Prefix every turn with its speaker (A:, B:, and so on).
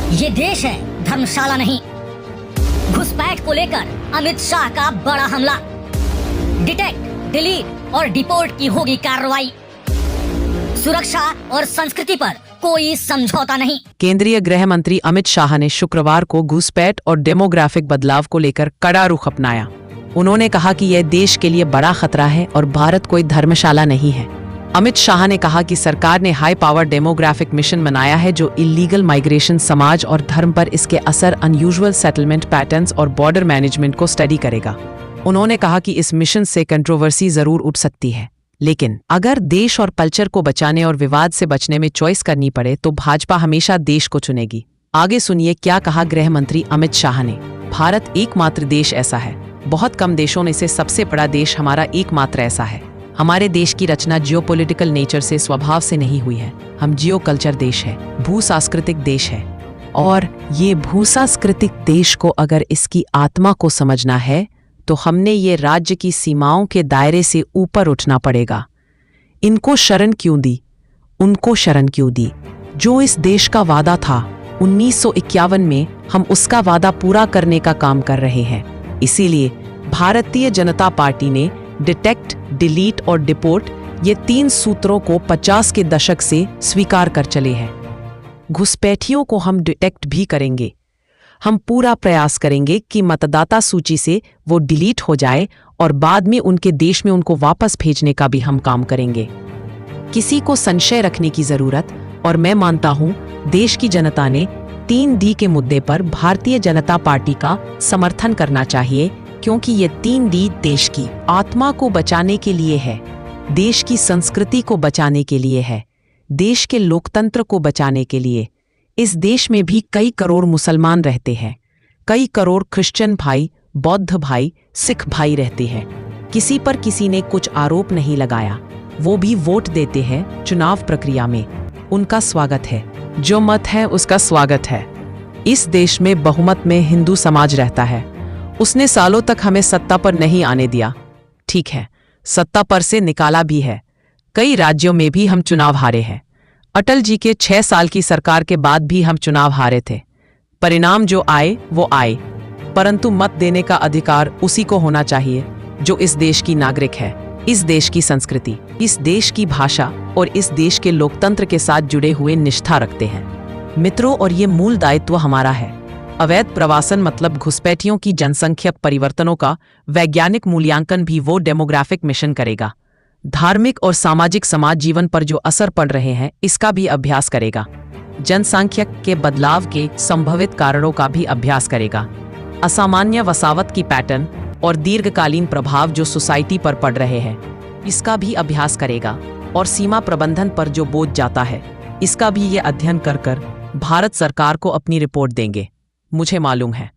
A: ये देश है, धर्मशाला नहीं। घुसपैठ को लेकर अमित शाह का बड़ा हमला। डिटेक्ट, डिलीट और डिपोर्ट की होगी कार्रवाई। सुरक्षा और संस्कृति पर कोई समझौता नहीं।
B: केंद्रीय गृह मंत्री अमित शाह ने शुक्रवार को घुसपैठ और डेमोग्राफिक बदलाव को लेकर कड़ा रुख अपनाया। उन्होंने कहा कि यह देश के लिए बड़ा खतरा है और भारत कोई धर्मशाला नहीं है। अमित शाह ने कहा कि सरकार ने हाई पावर डेमोग्राफिक मिशन बनाया है जो इलीगल माइग्रेशन, समाज और धर्म पर इसके असर, अनयूजुअल सेटलमेंट पैटर्न्स और बॉर्डर मैनेजमेंट को स्टडी करेगा। उन्होंने कहा कि इस मिशन से कंट्रोवर्सी जरूर उठ सकती है, लेकिन अगर देश और कल्चर को बचाने और विवाद से बचने में चॉइस करनी पड़े तो भाजपा हमेशा देश को चुनेगी। आगे सुनिए क्या कहा गृह मंत्री अमित शाह ने। भारत एकमात्र देश ऐसा है, बहुत कम देशों में से सबसे बड़ा देश हमारा एकमात्र ऐसा है। हमारे देश की रचना जियोपॉलिटिकल नेचर से, स्वभाव से नहीं हुई है। हम जियो कल्चर देश है, भूसांस्कृतिक देश है, और ये भूसांस्कृतिक देश को अगर इसकी आत्मा को समझना है तो हमने ये राज्य की सीमाओं के दायरे से ऊपर उठना पड़ेगा। इनको शरण क्यों दी, उनको शरण क्यों दी? जो इस देश का वादा था 1951 में, हम उसका वादा पूरा करने का काम कर रहे हैं। इसीलिए भारतीय जनता पार्टी ने डिटेक्ट, डिलीट और डिपोर्ट ये 3 सूत्रों को 50 के दशक से स्वीकार कर चले हैं। घुसपैठियों को हम डिटेक्ट भी करेंगे। हम पूरा प्रयास करेंगे कि मतदाता सूची से वो डिलीट हो जाए और बाद में उनके देश में उनको वापस भेजने का भी हम काम करेंगे। किसी को संशय रखने की जरूरत, और मैं मानता हूं देश की जनता ने 3D के मुद्दे पर भारतीय जनता पार्टी का समर्थन करना चाहिए, क्योंकि ये 3D देश की आत्मा को बचाने के लिए है, देश की संस्कृति को बचाने के लिए है, देश के लोकतंत्र को बचाने के लिए। इस देश में भी कई करोड़ मुसलमान रहते हैं, कई करोड़ क्रिश्चियन भाई, बौद्ध भाई, सिख भाई रहते हैं। किसी पर किसी ने कुछ आरोप नहीं लगाया, वो भी वोट देते हैं चुनाव प्रक्रिया में। उनका स्वागत है, जो मत है उसका स्वागत है। इस देश में बहुमत में हिंदू समाज रहता है। उसने सालों तक हमें सत्ता पर नहीं आने दिया, ठीक है, सत्ता पर से निकाला भी है। कई राज्यों में भी हम चुनाव हारे हैं। अटल जी के 6 साल की सरकार के बाद भी हम चुनाव हारे थे। परिणाम जो आए वो आए, परंतु मत देने का अधिकार उसी को होना चाहिए जो इस देश की नागरिक है, इस देश की संस्कृति, इस देश की भाषा और इस देश के लोकतंत्र के साथ जुड़े हुए निष्ठा रखते हैं। मित्रों, और ये मूल दायित्व हमारा है। अवैध प्रवासन मतलब घुसपैठियों की जनसंख्या परिवर्तनों का वैज्ञानिक मूल्यांकन भी वो डेमोग्राफिक मिशन करेगा। धार्मिक और सामाजिक समाज जीवन पर जो असर पड़ रहे हैं इसका भी अभ्यास करेगा। जनसंख्या के बदलाव के संभावित कारणों का भी अभ्यास करेगा। असामान्य वसावट की पैटर्न और दीर्घकालीन प्रभाव जो सोसाइटी पर पड़ रहे हैं इसका भी अभ्यास करेगा। और सीमा प्रबंधन पर जो बोझ जाता है इसका भी ये अध्ययन कर भारत सरकार को अपनी रिपोर्ट देंगे। मुझे मालूम है